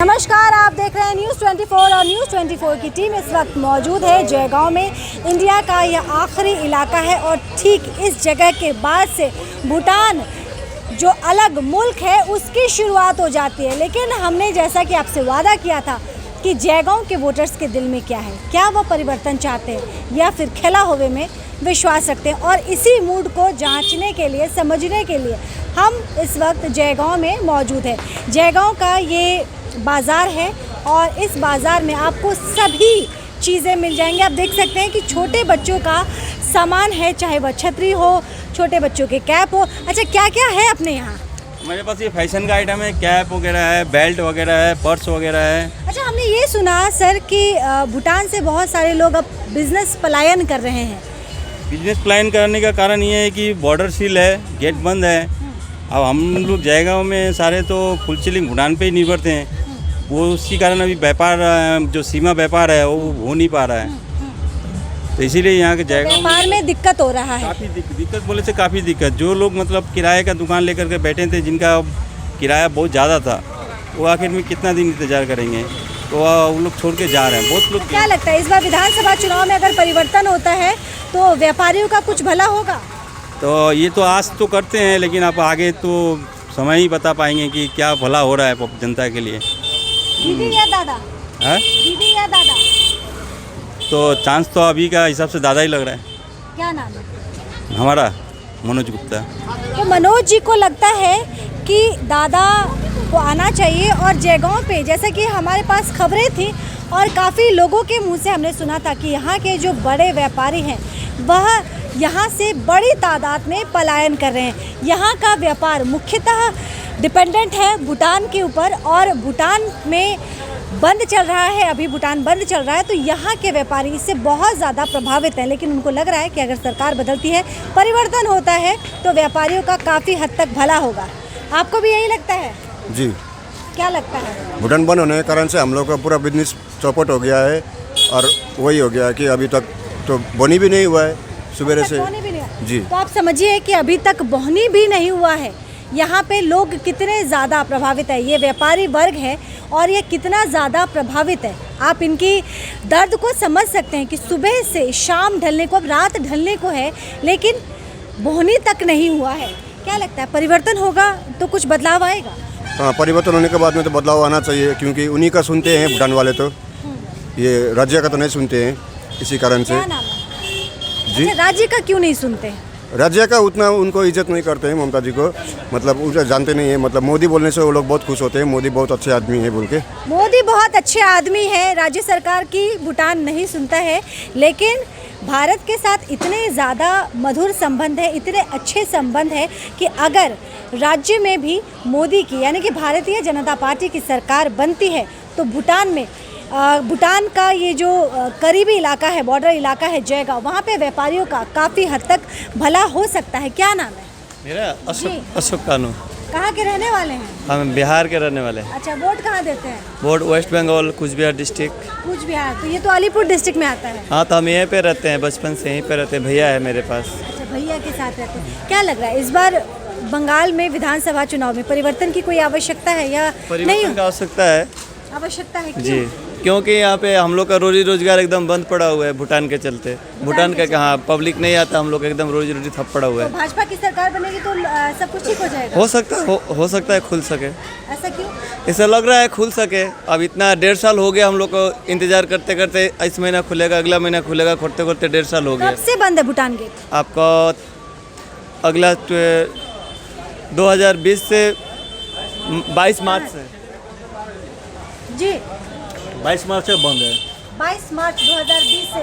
नमस्कार, आप देख रहे हैं न्यूज़ 24 और न्यूज़ 24 की टीम इस वक्त मौजूद है जयगांव में। इंडिया का यह आखिरी इलाका है और ठीक इस जगह के बाद से भूटान जो अलग मुल्क है उसकी शुरुआत हो जाती है। लेकिन हमने जैसा कि आपसे वादा किया था कि जयगांव के वोटर्स के दिल में क्या है, क्या वो परिवर्तन चाहते हैं या फिर खेला होवे में विश्वास रखते हैं, और इसी मूड को जांचने के लिए, समझने के लिए हम इस वक्त जयगांव में मौजूद है। जयगांव का ये बाज़ार है और इस बाज़ार में आपको सभी चीज़ें मिल जाएंगी। आप देख सकते हैं कि छोटे बच्चों का सामान है, चाहे वह छतरी हो, छोटे बच्चों के कैप हो। अच्छा, क्या क्या है अपने यहाँ? मेरे पास ये फैशन का आइटम है, कैप वगैरह है, बेल्ट वगैरह है, पर्स वगैरह है। अच्छा, हमने ये सुना सर कि भूटान से बहुत सारे लोग अब बिजनेस पलायन कर रहे हैं। बिजनेस प्लान करने का कारण ये है कि बॉर्डर सील है, गेट बंद है। अब हम लोग जयगांव में सारे तो फुल सीलिंग भूटान पे ही निर्भर थे, वो उसी कारण अभी व्यापार, जो सीमा व्यापार है वो हो नहीं पा रहा है। तो इसीलिए यहाँ के जयगांव व्यापार में दिक्कत हो रहा है। काफ़ी दिक्कत बोले से काफ़ी दिक्कत। जो लोग मतलब किराए का दुकान लेकर के बैठे थे, जिनका किराया बहुत ज़्यादा था, वो आखिर में कितना दिन इंतज़ार करेंगे, तो वो लोग छोड़ के जा रहे हैं। बहुत लोग। क्या लगता है इस बार विधानसभा चुनाव में अगर परिवर्तन होता है तो व्यापारियों का कुछ भला होगा? तो ये तो आस तो करते हैं, लेकिन आप आगे तो समय ही बता पाएंगे कि क्या भला हो रहा है जनता के लिए। दीदी या दादा? है दीदी या दादा? तो चांस तो अभी का हिसाब से दादा ही लग रहा है। क्या नाम है हमारा? मनोज गुप्ता। तो मनोज जी को लगता है कि दादा को आना चाहिए। और जयगांव पे जैसे कि हमारे पास खबरें थी और काफ़ी लोगों के मुंह से हमने सुना था कि यहाँ के जो बड़े व्यापारी हैं वह यहाँ से बड़ी तादाद में पलायन कर रहे हैं। यहाँ का व्यापार मुख्यतः डिपेंडेंट है भूटान के ऊपर और भूटान में बंद चल रहा है, अभी भूटान बंद चल रहा है, तो यहाँ के व्यापारी इससे बहुत ज़्यादा प्रभावित हैं। लेकिन उनको लग रहा है कि अगर सरकार बदलती है, परिवर्तन होता है, तो व्यापारियों का काफ़ी हद तक भला होगा। आपको भी यही लगता है? जी। क्या लगता है? भूटान बंद होने के कारण से हम लोग का पूरा बिजनेस चौपट हो गया है और वही हो गया है कि अभी तक तो बोनी भी नहीं हुआ है सुबह से। बोनी भी नहीं हुआ। जी। तो आप समझिए कि अभी तक बोनी भी नहीं हुआ है। यहाँ पे लोग कितने ज़्यादा प्रभावित है, ये व्यापारी वर्ग है और ये कितना ज़्यादा प्रभावित है। आप इनकी दर्द को समझ सकते हैं कि सुबह से शाम ढलने को, अब रात ढलने को है, लेकिन बोनी तक नहीं हुआ है। क्या लगता है परिवर्तन होगा तो कुछ बदलाव आएगा? हाँ, परिवर्तन होने के बाद में तो बदलाव आना चाहिए, क्योंकि उन्हीं का सुनते हैं भूटान वाले, तो ये राज्य का तो नहीं सुनते हैं। इसी कारण से। क्या नाम है? जी। अच्छा, राज्य का क्यों नहीं सुनते? राज्य का उतना उनको इज्जत नहीं करते हैं ममता जी को, मतलब उसे जानते नहीं है। मतलब मोदी बोलने से वो लोग बहुत खुश होते हैं, मोदी बहुत अच्छे आदमी है बोल के। मोदी बहुत अच्छे आदमी है, राज्य सरकार की भूटान नहीं सुनता है। लेकिन भारत के साथ इतने ज़्यादा मधुर संबंध है, इतने अच्छे संबंध है कि अगर राज्य में भी मोदी की यानी कि भारतीय जनता पार्टी की सरकार बनती है तो भूटान में भूटान का ये जो करीबी इलाका है, बॉर्डर इलाका है जयगांव, वहाँ पे व्यापारियों का काफ़ी हद तक भला हो सकता है। क्या नाम है? मेरा अशोक कानू। कहाँ के रहने वाले हैं? हम बिहार के रहने वाले हैं। अच्छा, वोट कहाँ देते हैं? Vote waste Bengal, Cooch Behar district. Cooch Behar, तो ये तो अलीपुर डिस्ट्रिक्ट में आता है। हाँ, तो हम यहीं पे रहते हैं, बचपन से यहीं पे रहते हैं। भैया है मेरे पास। अच्छा, भैया के साथ रहते हैं। क्या लग रहा है इस बार बंगाल में विधानसभा चुनाव में परिवर्तन की कोई आवश्यकता है या नहीं? परिवर्तन की आवश्यकता है। आवश्यकता है, क्यों? जी, क्योंकि यहाँ पे हम लोग का रोजी रोजगार एकदम बंद पड़ा हुआ है भूटान के चलते। भूटान का कहाँ पब्लिक नहीं आता, हम लोग एकदम रोजी रोटी ठप पड़ा हुआ तो है। भाजपा की सरकार बनेगी तो सब कुछ ठीक हो जाएगा? हो सकता है खुल सके। ऐसा क्यों? ऐसा लग रहा है खुल सके। अब इतना 1.5 साल हो गया हम लोग को इंतजार करते करते। इस महीना खुलेगा, अगला महीना खुलेगा, करते करते 1.5 साल हो गया। कब से बंद है भूटान गेट? आपका अगला 2020 से 22 मार्च से। जी, 22 मार्च से बंद है। 22 मार्च 2020 से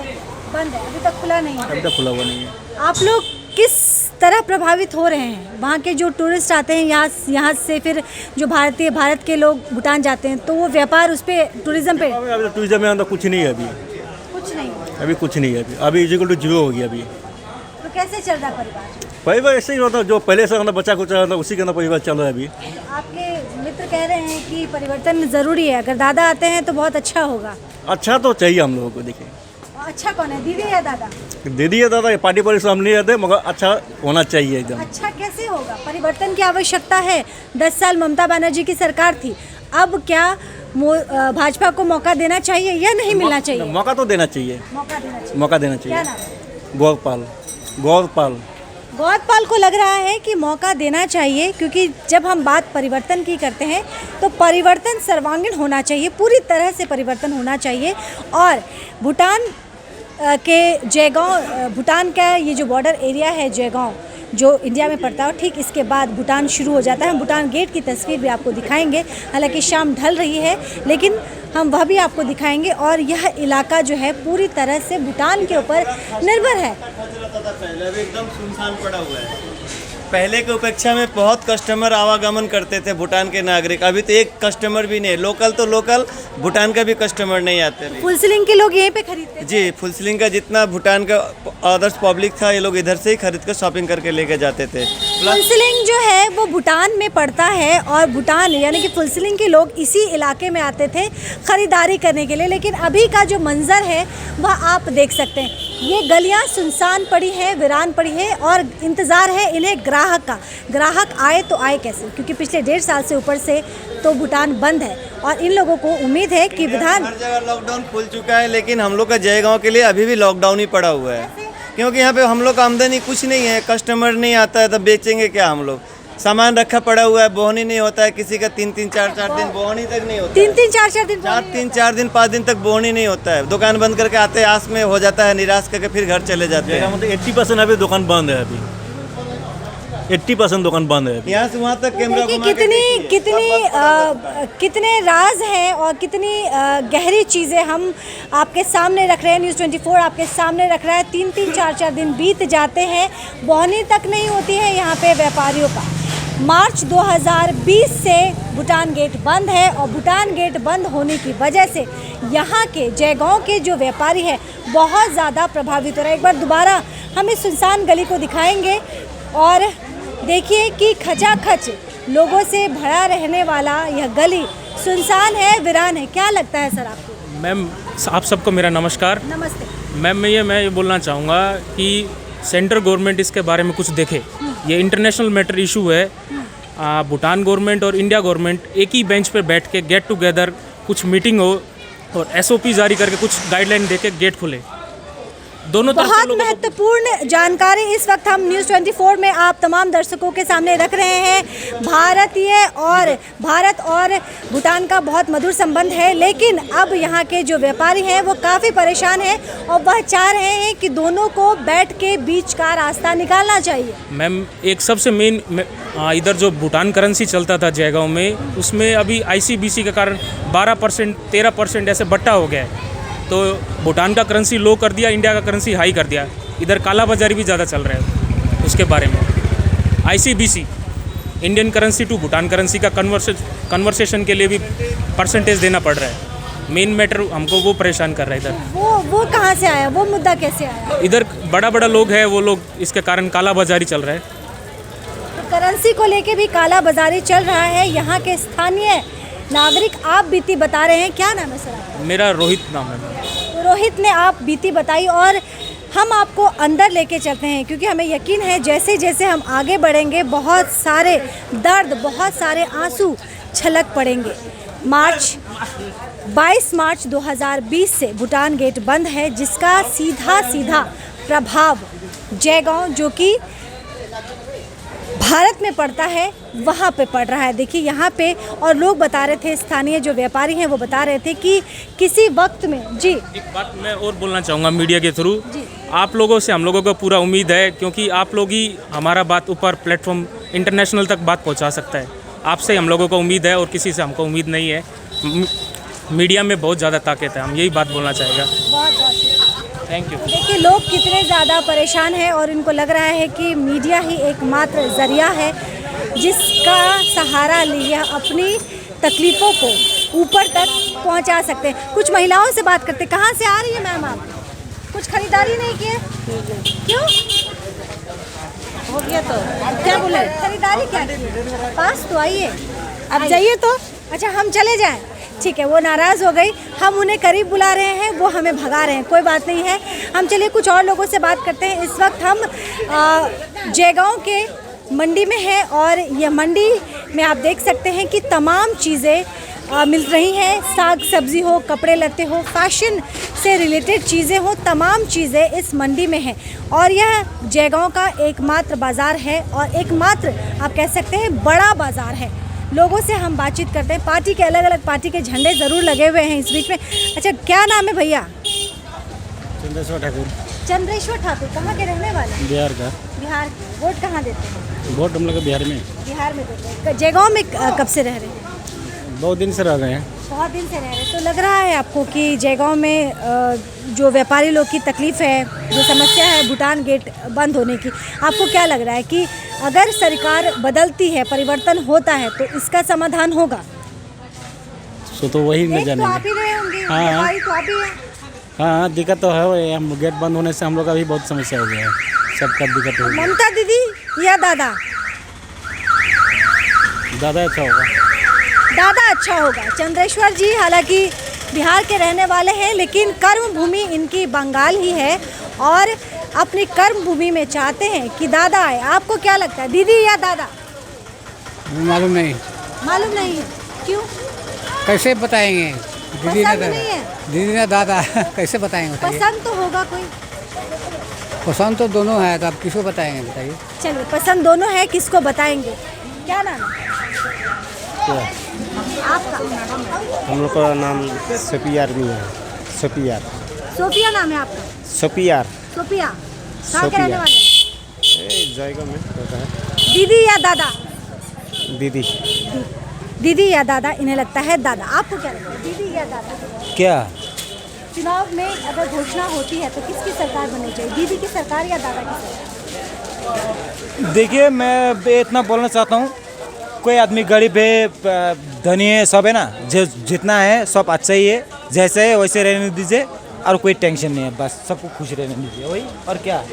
बंद है, अभी तक खुला नहीं है। अभी तक खुला हुआ नहीं है। आप लोग किस तरह प्रभावित हो रहे हैं? वहाँ के जो टूरिस्ट आते हैं यहाँ से, फिर जो भारत के लोग भूटान जाते हैं, तो वो व्यापार उस पर टूरिज्म पे अभी तो टूरिज्म में अंदर कुछ नहीं है। कुछ नहीं, अभी कुछ नहीं है। अभी इक्वल टू जीरो हो गया अभी। तो कैसे चल रहा है परिवार? परिवार ऐसे ही होता, जो पहले से अंदर बच्चा कुछ चल रहा था उसी के अंदर परिवार चल रहा है अभी। आपके मित्र कह रहे हैं कि परिवर्तन ज़रूरी है, अगर दादा आते हैं तो बहुत अच्छा होगा। अच्छा तो चाहिए हम लोगों को। देखिए, अच्छा कौन है, दीदी या दादा? दीदी है दादा, पार्टी पर हम नहीं रहते, मगर अच्छा होना चाहिए एकदम। अच्छा कैसे होगा? परिवर्तन की आवश्यकता है। 10 साल ममता बनर्जी की सरकार थी, अब क्या भाजपा को मौका देना चाहिए या नहीं मिलना चाहिए? मौका तो देना चाहिए, मौका देना चाहिए। मौका देना क्या चाहिए। नाम है? गौरपाल गौरपाल को लग रहा है कि मौका देना चाहिए, क्योंकि जब हम बात परिवर्तन की करते हैं तो परिवर्तन सर्वांगीण होना चाहिए, पूरी तरह से परिवर्तन होना चाहिए। और भूटान के जयगांव, भूटान का ये जो बॉर्डर एरिया है जयगांव, जो इंडिया में पड़ता है, ठीक इसके बाद भूटान शुरू हो जाता है। हम भूटान गेट की तस्वीर भी आपको दिखाएंगे, हालांकि शाम ढल रही है लेकिन हम वह भी आपको दिखाएंगे। और यह इलाका जो है पूरी तरह से भूटान के ऊपर निर्भर है। पहले भी एकदम सुनसान पड़ा हुआ है। पहले की अपेक्षा में बहुत कस्टमर आवागमन करते थे भूटान के नागरिक, अभी तो एक कस्टमर भी नहीं। लोकल तो लोकल, भूटान का भी कस्टमर नहीं आते अभी। फुल सीलिंग के लोग यहीं पे खरीदते हैं। जी, फुल सीलिंग का जितना भूटान का अदर्स पब्लिक था, ये लोग इधर से ही खरीद कर शॉपिंग करके लेके जाते थे। फुल सीलिंग जो है वो भूटान में पड़ता है और भूटान यानी कि फुल सीलिंग के लोग इसी इलाके में आते थे ख़रीदारी करने के लिए। लेकिन अभी का जो मंज़र है वह आप देख सकते हैं, ये गलियां सुनसान पड़ी हैं, वीरान पड़ी है और इंतज़ार है इन्हें ग्राहक का। ग्राहक आए तो आए कैसे, क्योंकि पिछले 1.5 साल से ऊपर से तो भूटान बंद है और इन लोगों को उम्मीद है कि विधान हर जगह लॉकडाउन खुल चुका है, लेकिन हम लोग का जयगांव के लिए अभी भी लॉकडाउन ही पड़ा हुआ है, क्योंकि यहाँ पे हम लोग का आमदनी कुछ नहीं है। कस्टमर नहीं आता है तो बेचेंगे क्या हम लोग? सामान रखा पड़ा हुआ है, बोहनी नहीं होता है किसी का। 3-3, 4-4 दिन बोहनी तक नहीं होता। 3-3, 4-4 दिन 4 दिन 5 दिन तक बोहनी नहीं होता है। दुकान बंद करके आते हैं, आस में हो जाता है, निराश करके फिर घर चले जाते हैं। मतलब 80% अभी दुकान बंद है, अभी 80% दुकान बंद है। यहाँ से वहाँ तक कैमरा देखिए घुमा के देखिए। कितने राज हैं और कितनी गहरी चीज़ें हम आपके सामने रख रहे हैं। न्यूज़ 24 आपके सामने रख रहा है। 3-3, 4-4 दिन बीत जाते हैं, बोहनी तक नहीं होती है यहाँ पे व्यापारियों का। मार्च 2020 से भूटान गेट बंद है और भूटान गेट बंद होने की वजह से यहाँ के जयगांव के जो व्यापारी हैं बहुत ज़्यादा प्रभावित हो रहे हैं। एक बार दोबारा हम इस सुनसान गली को दिखाएंगे और देखिए कि खचाखच लोगों से भरा रहने वाला यह गली सुनसान है, वीरान है। क्या लगता है सर आपको? मैम, आप सबको मेरा नमस्कार। नमस्ते मैम, मैं ये बोलना चाहूँगा कि सेंट्रल गवर्नमेंट इसके बारे में कुछ देखे। ये इंटरनेशनल मैटर इशू है। भूटान गवर्नमेंट और इंडिया गवर्नमेंट एक ही बेंच पर बैठ के गेट टुगेदर कुछ मीटिंग हो और SOP जारी करके कुछ गाइडलाइन दे के गेट खुले। दोनों तरफ से बहुत लोगों को महत्वपूर्ण जानकारी इस वक्त हम न्यूज़ 24 में आप तमाम दर्शकों के सामने रख रहे हैं। भारत और भूटान का बहुत मधुर संबंध है, लेकिन अब यहाँ के जो व्यापारी हैं वो काफ़ी परेशान हैं और वह चाह रहे हैं कि दोनों को बैठ के बीच का रास्ता निकालना चाहिए। मैम, एक सबसे मेन इधर जो भूटान करेंसी चलता था जयगांव में, उसमें अभी ICBC के कारण 12%, 13% ऐसे बट्टा हो गया है। तो भूटान का करेंसी लो कर दिया, इंडिया का करेंसी हाई कर दिया। इधर काला बाजारी भी ज़्यादा चल रहा है। उसके बारे में ICBC Indian currency to Bhutan currency का कन्वर्सेशन के लिए भी परसेंटेज देना पड़ रहा है। मेन मैटर हमको वो परेशान कर रहा है इधर। वो कहाँ से आया, वो मुद्दा कैसे आया? इधर बड़ा लोग है, वो लोग इसके कारण काला बाजारी चल रहा है। तो करेंसी को लेके भी काला बाजारी चल रहा है। यहाँ के स्थानीय नागरिक आप बीती बता रहे हैं। क्या नाम है सर? मेरा रोहित नाम है। तो रोहित ने आप बीती बताई और हम आपको अंदर लेके चलते हैं, क्योंकि हमें यकीन है जैसे जैसे हम आगे बढ़ेंगे बहुत सारे दर्द, बहुत सारे आंसू छलक पड़ेंगे। 22 मार्च 2020 से भूटान गेट बंद है, जिसका सीधा प्रभाव जयगांव जो कि भारत में पड़ता है वहाँ पे पड़ रहा है। देखिए यहाँ पे, और लोग बता रहे थे, स्थानीय जो व्यापारी हैं वो बता रहे थे कि किसी वक्त में जी एक बात मैं और बोलना चाहूँगा मीडिया के थ्रू। आप लोगों से हम लोगों को पूरा उम्मीद है, क्योंकि आप लोग ही हमारा बात ऊपर प्लेटफॉर्म इंटरनेशनल तक बात पहुँचा सकता है। आपसे हम लोगों को उम्मीद है और किसी से हमको उम्मीद नहीं है। मीडिया में बहुत ज़्यादा ताकत है, हम यही बात बोलना चाहेगा। Thank you. तो देखिए लोग कितने ज़्यादा परेशान हैं और इनको लग रहा है कि मीडिया ही एकमात्र ज़रिया है जिसका सहारा लिए अपनी तकलीफ़ों को ऊपर तक पहुंचा सकते हैं। कुछ महिलाओं से बात करते। कहाँ से आ रही है मैम आप? कुछ खरीदारी नहीं की है? क्यों? हो गया तो क्या बोले? खरीदारी क्या की? पास तो आइए, अब जाइए तो। अच्छा, हम चले जाएं? ठीक है, वो नाराज़ हो गई। हम उन्हें करीब बुला रहे हैं, वो हमें भगा रहे हैं। कोई बात नहीं है, हम चलिए कुछ और लोगों से बात करते हैं। इस वक्त हम जयगांव के मंडी में है और यह मंडी में आप देख सकते हैं कि तमाम चीज़ें मिल रही हैं। साग सब्जी हो, कपड़े लत्ते हो, फैशन से रिलेटेड चीज़ें हो, तमाम चीज़ें इस मंडी में हैं। और यह जयगांव का एकमात्र बाज़ार है और एकमात्र आप कह सकते हैं बड़ा बाज़ार है। लोगों से हम बातचीत करते हैं। पार्टी के अलग अलग पार्टी के झंडे ज़रूर लगे हुए हैं इस बीच में। अच्छा, क्या नाम है भैया? चंद्रेश्वर ठाकुर, चंद्रेश्वर ठाकुर। कहाँ के रहने वाले हैं? बिहार का। बिहार के। वोट कहाँ देते हैं? वोट हम लोग बिहार में बिहार में देते हैं। जयगांव में कब से रह रहे हैं? बहुत दिन से रह गए हैं। बहुत दिन से रह रहे हैं। तो लग रहा है आपको कि जयगांव में जो व्यापारी लोग की तकलीफ़ है, जो समस्या है भूटान गेट बंद होने की, आपको क्या लग रहा है कि अगर सरकार बदलती है, परिवर्तन होता है तो इसका समाधान होगा? सो तो वही न एक तो जानेंगे। आप ही रहे होंगे, हाँ। व्यापारी तो आप ही हैं। हाँ, दिक्कत तो है वही, हम गेट बंद होने से हम लोग का भी बहुत समस्या हो गया है, सबका दिक्कत हो गया। ममता दीदी या दादा? ज़्यादा अच्छा होगा। दादा अच्छा होगा। चंद्रेश्वर जी हालांकि बिहार के रहने वाले हैं, लेकिन कर्म भूमि इनकी बंगाल ही है और अपनी कर्म भूमि में चाहते हैं कि दादा आए। आपको क्या लगता है, दीदी या दादा? मालूम नहीं, मालूम नहीं है। क्यों? कैसे बताएंगे? दीदी पसंद ने नहीं है? दीदी ने दादा कैसे बताएंगे बताइए? पसंद तो होगा कोई। पसंद तो दोनों है, तो आप किसको बताएंगे बताइए? चलिए, पसंद दोनों है, किसको बताएंगे? क्या नाम है आपका? हम लोग का नाम सपियार भी है। सपियार। सोफिया नाम है आपका? सपियार। सोफिया। कहाँ के रहने वाले? जाएगा में होता है। दीदी या दादा? दीदी। दीदी या दादा? इन्हें लगता है दादा। आपको क्या लगता है, दीदी या दादा? क्या चुनाव में अगर घोषणा होती है तो किसकी सरकार बननी चाहिए, दीदी की सरकार या दादा की सरकार? देखिए, मैं इतना बोलना चाहता हूँ, कोई आदमी गरीब है, धनी है, सब है ना, जो जितना है सब अच्छा ही है, जैसे है वैसे रहने दीजिए और कोई टेंशन नहीं है, बस सबको खुश रहने दीजिए, वही और क्या।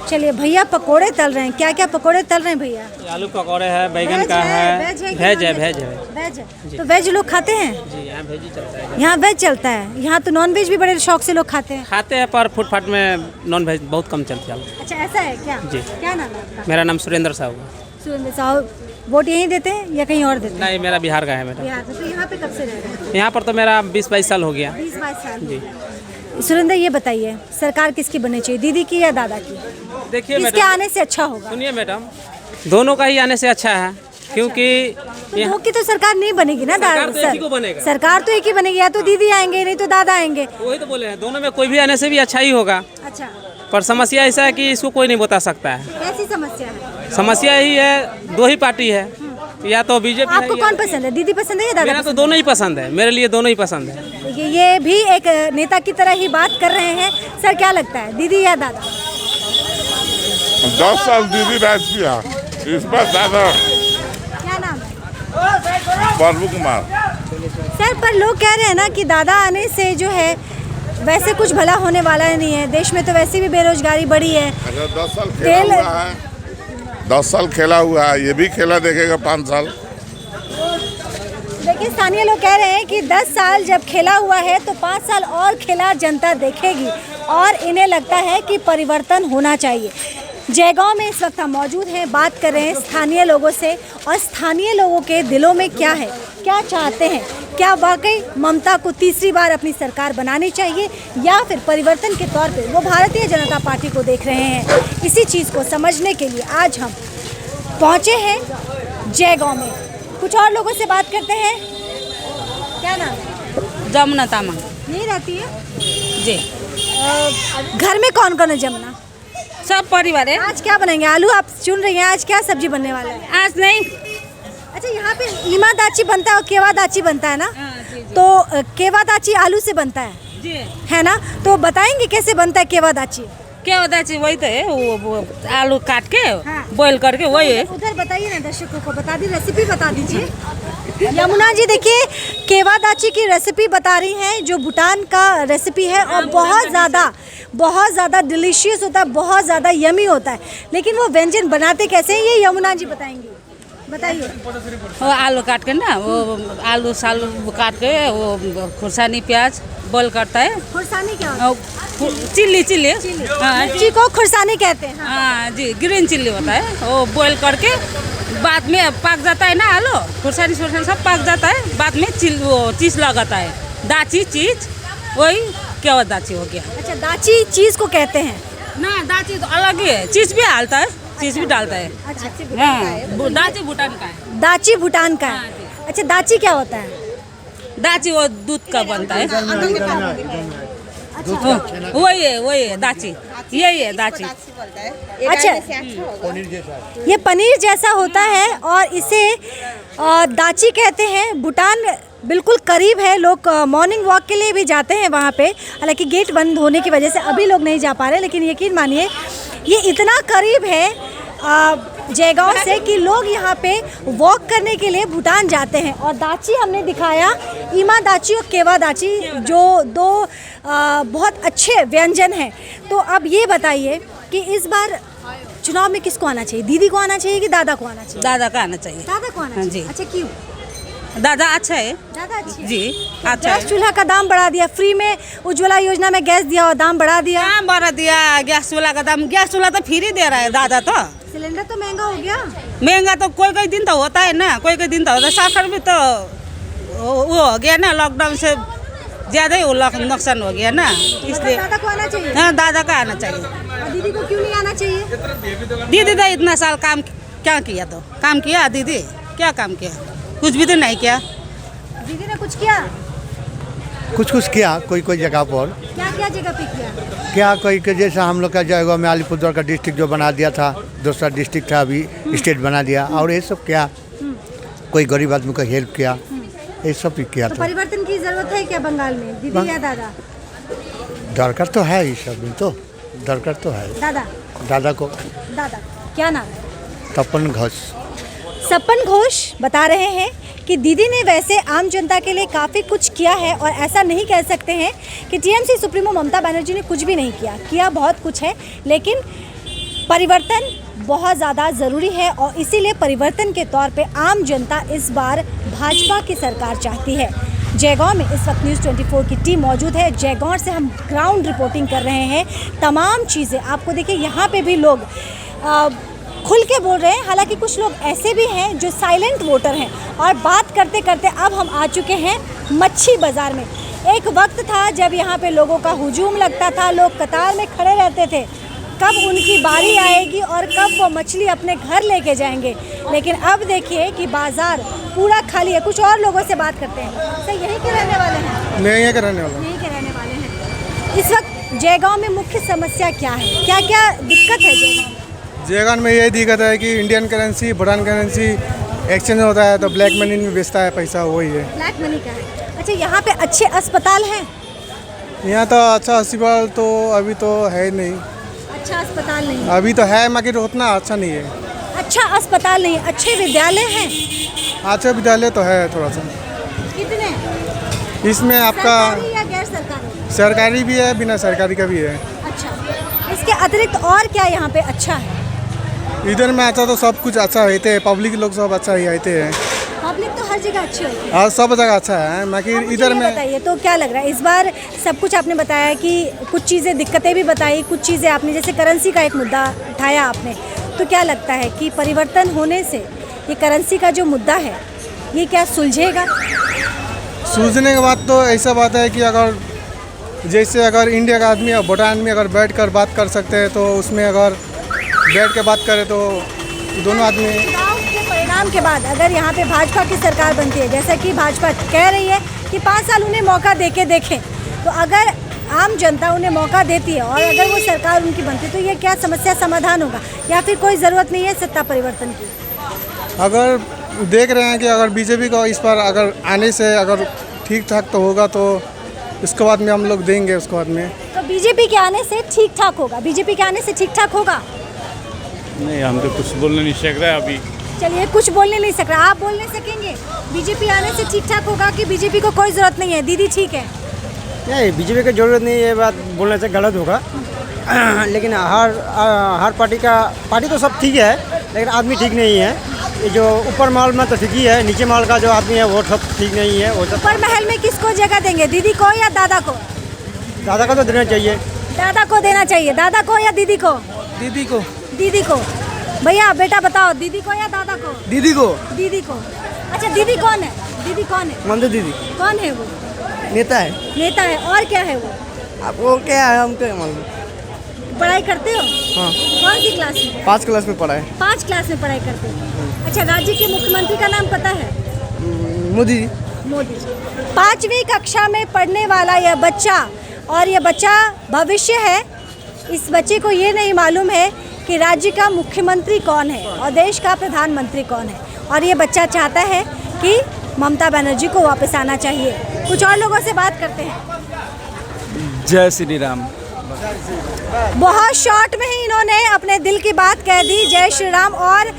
चलिए, भैया पकोड़े तल रहे हैं। क्या क्या पकोड़े तल रहे हैं भैया? आलू पकौड़े है, बैगन का है, वेज है, वेज है। तो वेज लोग खाते हैं? जी, यहाँ वेज ही चलता है। यहाँ वेज चलता है। यहाँ तो नॉन वेज भी बड़े शौक से लोग खाते हैं। खाते हैं पर फुटपाथ में नॉन वेज बहुत कम चलता है। अच्छा, ऐसा है क्या? जी। क्या नाम है आपका? मेरा नाम सुरेंद्र साहू है। सुरेंद्र साहब। वोट यहीं देते हैं या कहीं और देते हैं? नहीं, मेरा बिहार का है मेरा। बिहार से। तो यहाँ पे कब से रह रहे हैं? यहाँ पर तो मेरा 20-22 साल हो गया। 20-22 साल। जी। सुरेंद्र, ये बताइए, सरकार किसकी बननी चाहिए, दीदी की या दादा की? देखिए किसके आने से अच्छा होगा? सुनिए मैडम, दोनों का ही आने से अच्छा है, क्योंकि दो की तो सरकार नहीं बनेगी ना। सरकार तो एक ही को बनेगा। सरकार तो एक ही बनेगी, या तो दीदी आएंगे नहीं तो दादा आएंगे। वही तो बोले हैं, दोनों में कोई भी आने से भी अच्छा ही होगा। अच्छा, पर समस्या ऐसा है कि इसको कोई नहीं बता सकता है। कैसी समस्या है? समस्या यही है, दो ही पार्टी है, या तो बीजेपी। आपको कौन पसंद है, दीदी पसंद है या दादा? मेरा तो दोनों ही पसंद है, मेरे लिए दोनों ही पसंद है। ये भी एक नेता की तरह ही बात कर रहे हैं। सर, क्या लगता है, दीदी या दादा? 10 साल दीदी राज किया, इस बार दादा। क्या नाम है? प्रभु कुमार। सर, पर लोग कह रहे हैं ना कि दादा आने से जो है वैसे कुछ भला होने वाला नहीं है। देश में तो वैसे भी बेरोजगारी बढ़ी है। अच्छा, 10 साल खेला हुआ है, 10 साल खेला हुआ है, ये भी खेला देखेगा 5 साल। देखिए, स्थानीय लोग कह रहे हैं कि 10 साल जब खेला हुआ है तो 5 साल और खेला जनता देखेगी और इन्हें लगता है कि परिवर्तन होना चाहिए। जयगांव में इस वक्त हम मौजूद हैं, बात कर रहे हैं स्थानीय लोगों से और स्थानीय लोगों के दिलों में क्या है, क्या चाहते हैं। क्या वाकई ममता को तीसरी बार अपनी सरकार बनानी चाहिए या फिर परिवर्तन के तौर पे वो भारतीय जनता पार्टी को देख रहे हैं? इसी चीज़ को समझने के लिए आज हम पहुँचे हैं जयगांव में। कुछ और लोगों से बात करते हैं। क्या नाम है? जमुना तामा। नहीं रहती है जी। घर में कौन कौन है जमुना? सब परिवार है। आज क्या बनाएंगे? आलू आप चुन रही हैं, आज क्या सब्जी बनने वाला है? आज नहीं। अच्छा, यहाँ पे ईमा दाची बनता है और केवा दाची बनता है ना? जी। तो केवा दाची आलू से बनता है जी, है ना? तो बताएंगे कैसे बनता है केवा दाची? क्या होता है? वही तो है, वो आलू काट के हाँ। बॉईल करके वही है। उधर बताइए ना, दर्शकों को बता दी, रेसिपी बता दीजिए। यमुना जी देखिए, केवा दाची की रेसिपी बता रही हैं, जो भूटान का रेसिपी है और बहुत ज़्यादा डिलीशियस होता है, बहुत ज़्यादा यमी होता है। लेकिन वो व्यंजन बनाते कैसे हैं ये यमुना जी बताएंगी। बताइए। वो आलू काट के ना, वो आलू सालू काट के वो खुरसानी प्याज बॉईल करता है। खुरसानी क्या होता है? चिल्ली। हाँ, मिर्ची को खुरसानी कहते हैं। हाँ जी, ग्रीन चिल्ली होता है। वो बॉईल करके बाद में पक जाता है ना आलू, खुरसानी सब पक जाता है, बाद में चीज लगाता है, दाची चीज, वही केवल दाची हो गया। अच्छा, दाची चीज को कहते हैं ना, दाची तो अलग ही है, चीज भी डालता है, चीज भी डालता है। अच्छा, हाँ, दाची भूटान का है। दाची भूटान का है। अच्छा, दाची क्या होता है? दाची वो दूध का बनता है, वही है दाची, यही है दाची। अच्छा, ये पनीर जैसा होता है और इसे दाची कहते हैं। भूटान बिल्कुल करीब है, लोग मॉर्निंग वॉक के लिए भी जाते हैं वहाँ पे। हालांकि गेट बंद होने की वजह से अभी लोग नहीं जा पा रहे, लेकिन यकीन मानिए ये इतना करीब है जयगांव से कि लोग यहाँ पे वॉक करने के लिए भूटान जाते हैं। और दाची हमने दिखाया, ईमा दाची और केवा दाची, जो दो बहुत अच्छे व्यंजन हैं। तो अब ये बताइए कि इस बार चुनाव में किसको आना चाहिए? दीदी को आना चाहिए कि दादा को आना चाहिए? दादा का आना चाहिए। दादा को आना चाहिए। अच्छा, क्यों? दादा अच्छा है। दादा अच्छी जी, तो अच्छा गैस है। चूल्हा का दाम बढ़ा दिया, फ्री में उज्ज्वला योजना में गैस दिया और दाम बढ़ा दिया। दाम बढ़ा दिया, गैस चूल्हा का दाम, गैस चूल्हा तो फ्री दे रहा है दादा तो। सिलेंडर तो महंगा हो गया। महंगा तो कोई दिन तो होता है ना, कोई दिन तो होता है। सरकार भी तो वो हो गया ना, लॉकडाउन से ज़्यादा ही नुकसान हो गया ना, इसलिए दादा को आना चाहिए। हाँ, दादा का आना चाहिए। और दीदी को क्यों नहीं आना चाहिए? दीदी तो इतना साल काम क्या किया, तो काम किया दीदी, क्या काम किया? कुछ भी तो नहीं किया। दीदी ने कुछ किया? कुछ किया, कोई जगह पर। क्या जगह पे किया? क्या कोई के जैसा हम लोग का जयगांव में अलीपुरद्वार का डिस्ट्रिक्ट जो बना दिया था, दूसरा डिस्ट्रिक्ट था, अभी स्टेट बना दिया। और ये सब क्या, कोई गरीब आदमी को हेल्प किया, ये सब भी किया तो था। परिवर्तन की जरूरत है क्या बंगाल में, दीदी या दादा? दरकार तो है, ये सब भी तो दरकार तो है। दादा को। दादा क्या नाम है? तपन घोष। सपन घोष बता रहे हैं कि दीदी ने वैसे आम जनता के लिए काफ़ी कुछ किया है, और ऐसा नहीं कह सकते हैं कि टीएमसी सुप्रीमो ममता बनर्जी ने कुछ भी नहीं किया बहुत कुछ है, लेकिन परिवर्तन बहुत ज़्यादा ज़रूरी है। और इसीलिए परिवर्तन के तौर पे आम जनता इस बार भाजपा की सरकार चाहती है। जयगांव में इस वक्त न्यूज़ 24 की टीम मौजूद है। जयगांव से हम ग्राउंड रिपोर्टिंग कर रहे हैं, तमाम चीज़ें आपको देखिए। यहाँ पे भी लोग खुल के बोल रहे हैं, हालांकि कुछ लोग ऐसे भी हैं जो साइलेंट वोटर हैं। और बात करते करते अब हम आ चुके हैं मच्छी बाज़ार में। एक वक्त था जब यहाँ पे लोगों का हुजूम लगता था, लोग कतार में खड़े रहते थे, कब उनकी बारी आएगी और कब वो मछली अपने घर लेके जाएंगे। लेकिन अब देखिए कि बाज़ार पूरा खाली है। कुछ और लोगों से बात करते हैं। सर, यहीं के रहने वाले हैं? नहीं, यहीं के रहने वाले। यहीं के रहने वाले हैं। इस वक्त जयगांव में मुख्य समस्या क्या है, क्या क्या दिक्कत है जयगांव? जयगांव में यही दिक्कत है कि Indian currency Bhutan currency exchange होता है, तो ब्लैक मनी में बेचता है पैसा, वही है। ब्लैक मनी का है। अच्छा, यहाँ पे अच्छे अस्पताल हैं? यहाँ तो अच्छा अस्पताल तो अभी तो है नहीं। अच्छा अस्पताल नहीं? अभी तो है मगर उतना अच्छा नहीं है। अच्छा अस्पताल नहीं, अच्छे विद्यालय हैं? अच्छा विद्यालय तो है थोड़ा सा। कितने? इसमें आपका सरकारी या गैर सरकारी? सरकारी भी है, बिना सरकारी का भी है। अच्छा, इसके अतिरिक्त और क्या यहाँ पे अच्छा है? इधर में अच्छा तो सब कुछ अच्छा रहते हैं, पब्लिक लोग सब अच्छा ही रहते हैं। पब्लिक तो हर जगह अच्छी होती है। हाँ, सब जगह अच्छा है, मगर इधर में बताइए तो क्या लग रहा है इस बार? सब कुछ आपने बताया कि कुछ चीज़ें दिक्कतें भी बताई, कुछ चीज़ें आपने जैसे करेंसी का एक मुद्दा उठाया आपने, तो क्या लगता है कि परिवर्तन होने से ये करेंसी का जो मुद्दा है ये क्या सुलझेगा? सूझने के बाद तो ऐसा बात है कि अगर जैसे अगर इंडिया का आदमी और भूटान में अगर बैठ कर बात कर सकते हैं, तो उसमें अगर बैठ के बात करें तो दोनों आदमी। चुनाव के परिणाम के बाद अगर यहाँ पे भाजपा की सरकार बनती है, जैसा कि भाजपा कह रही है कि 5 साल उन्हें मौका देके देखें, तो अगर आम जनता उन्हें मौका देती है और अगर वो सरकार उनकी बनती है, तो ये क्या समस्या समाधान होगा या फिर कोई ज़रूरत नहीं है सत्ता परिवर्तन की? अगर देख रहे हैं कि अगर बीजेपी को इस बार अगर आने से अगर ठीक ठाक तो होगा, तो इसके बाद में हम लोग देंगे उसके बाद में। तो बीजेपी के आने से ठीक ठाक होगा? बीजेपी के आने से ठीक ठाक होगा? नहीं, हम तो कुछ बोलने नहीं सक रहे अभी। चलिए, कुछ बोलने नहीं सक रहा, आप बोल नहीं सकेंगे? बीजेपी आने से ठीक ठाक होगा कि बीजेपी को कोई ज़रूरत नहीं है, दीदी ठीक है? नहीं, बीजेपी की जरूरत नहीं, ये बात बोलने से गलत होगा। लेकिन हर पार्टी तो सब ठीक है, लेकिन आदमी ठीक नहीं है। ये जो ऊपर महल में तो ठीक ही है, नीचे महल का जो आदमी है वो सब ठीक नहीं है। वो ऊपर महल में किसको जगह देंगे, दीदी को या दादा को? दादा को तो देना चाहिए। दादा को देना चाहिए। दादा को या दीदी को? दीदी को। दीदी को। भैया बेटा बताओ, दीदी को या दादा को? दीदी को। दीदी को। अच्छा दीदी कौन है? दीदी कौन है? ममता दीदी। कौन है वो? नेता है। नेता है। और क्या है वो? आपको क्या है, हम क्या मालूम। पढ़ाई करते हो? हाँ। कौन सी क्लास में? 5 क्लास में पढ़ा है। 5 क्लास में पढ़ाई करते हो। अच्छा राज्य के मुख्यमंत्री का नाम पता है? मोदी जी। मोदी जी। 5वीं कक्षा में पढ़ने वाला यह बच्चा, और यह बच्चा भविष्य है, इस बच्चे को ये नहीं मालूम है कि राज्य का मुख्यमंत्री कौन है और देश का प्रधानमंत्री कौन है, और ये बच्चा चाहता है कि ममता बनर्जी को वापस आना चाहिए। कुछ और लोगों से बात करते हैं। जय श्री राम। बहुत शॉर्ट में ही इन्होंने अपने दिल की बात कह दी, जय श्री राम। और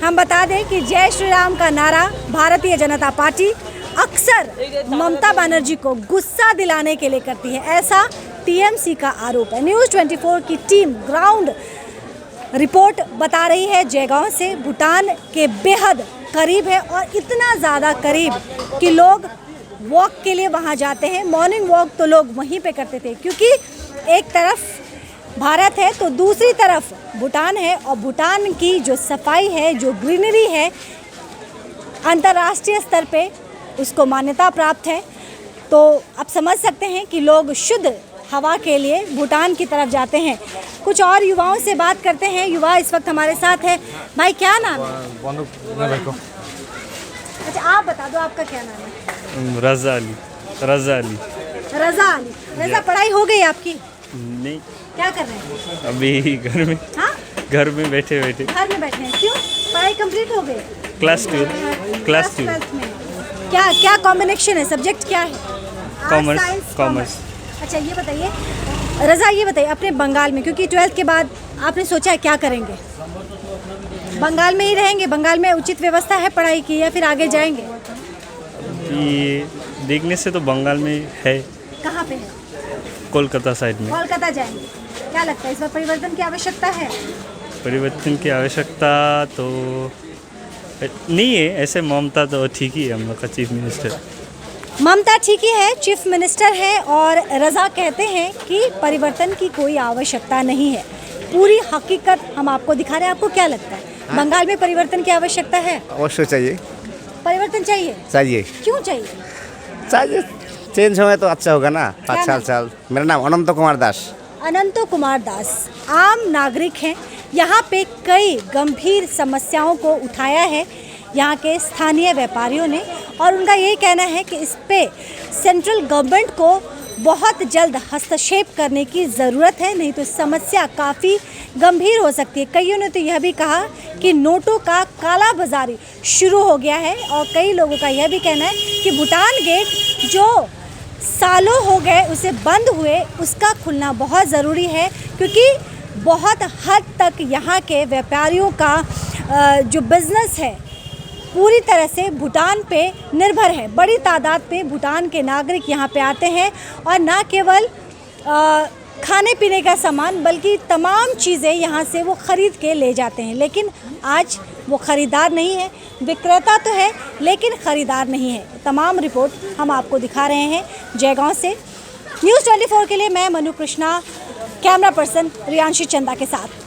हम बता दें कि जय श्री राम का नारा भारतीय जनता पार्टी अक्सर ममता बनर्जी को गुस्सा दिलाने के लिए करती है, ऐसा टीएमसी का आरोप है। न्यूज़ 24 की टीम ग्राउंड रिपोर्ट बता रही है जयगांव से, भूटान के बेहद करीब है और इतना ज़्यादा करीब कि लोग वॉक के लिए वहाँ जाते हैं। मॉर्निंग वॉक तो लोग वहीं पे करते थे, क्योंकि एक तरफ भारत है तो दूसरी तरफ भूटान है, और भूटान की जो सफाई है, जो ग्रीनरी है, अंतर्राष्ट्रीय स्तर पे उसको मान्यता प्राप्त है। तो आप समझ सकते हैं कि लोग शुद्ध हवा के लिए भूटान की तरफ जाते हैं। कुछ और युवाओं से बात करते हैं। युवा इस वक्त हमारे साथ है। भाई क्या नाम है? अच्छा आप बता दो, आपका क्या नाम है? रज़ा अली। रज़ा अली। रज़ा अली। रज़ा पढ़ाई हो गई आपकी? नहीं। क्या कर रहे हैं अभी? घर में। हाँ? घर में बैठे बैठे। घर में बैठे हैं। क्यों? पढ़ाई कंप्लीट हो गई? क्लास 12 में। क्या क्या कॉम्बिनेशन है, सब्जेक्ट क्या है? कॉमर्स। कॉमर्स। अच्छा ये बताइए रज़ा, ये बताइए अपने बंगाल में, क्योंकि 12th के बाद आपने सोचा है क्या करेंगे? बंगाल में ही रहेंगे? बंगाल में उचित व्यवस्था है पढ़ाई की, या फिर आगे जाएंगे? ये देखने से तो बंगाल में है। कहाँ पे है? कोलकाता साइड में। कोलकाता जाएंगे। क्या लगता है इस बार परिवर्तन की आवश्यकता है? परिवर्तन की आवश्यकता तो नहीं है, ऐसे ममता तो ठीक ही है हम लोग का चीफ मिनिस्टर। ममता ठीक ही है, चीफ मिनिस्टर है, और रज़ा कहते हैं कि परिवर्तन की कोई आवश्यकता नहीं है। पूरी हकीकत हम आपको दिखा रहे हैं। आपको क्या लगता है बंगाल में परिवर्तन की आवश्यकता है? अवश्य चाहिए। परिवर्तन चाहिए? चाहिए। क्यों चाहिए? चाहिए, चेंज होगा तो अच्छा होगा ना। 5 साल। मेरा नाम अनंत कुमार दास। अनंत कुमार दास आम नागरिक हैं। यहाँ पे कई गंभीर समस्याओं को उठाया है यहाँ के स्थानीय व्यापारियों ने, और उनका यही कहना है कि इस पे सेंट्रल गवर्नमेंट को बहुत जल्द हस्तक्षेप करने की ज़रूरत है, नहीं तो समस्या काफ़ी गंभीर हो सकती है। कईयों ने तो यह भी कहा कि नोटों का काला बाजारी शुरू हो गया है, और कई लोगों का यह भी कहना है कि भूटान गेट जो सालों हो गए उसे बंद हुए, उसका खुलना बहुत ज़रूरी है, क्योंकि बहुत हद तक यहाँ के व्यापारियों का जो बिज़नेस है पूरी तरह से भूटान पे निर्भर है। बड़ी तादाद पे भूटान के नागरिक यहाँ पे आते हैं, और ना केवल खाने पीने का सामान बल्कि तमाम चीज़ें यहाँ से वो ख़रीद के ले जाते हैं। लेकिन आज वो ख़रीदार नहीं है, विक्रेता तो है लेकिन ख़रीदार नहीं है। तमाम रिपोर्ट हम आपको दिखा रहे हैं जयगांव से। न्यूज़ 24 के लिए मैं मनु कृष्णा, कैमरा पर्सन रियांशी चंदा के साथ।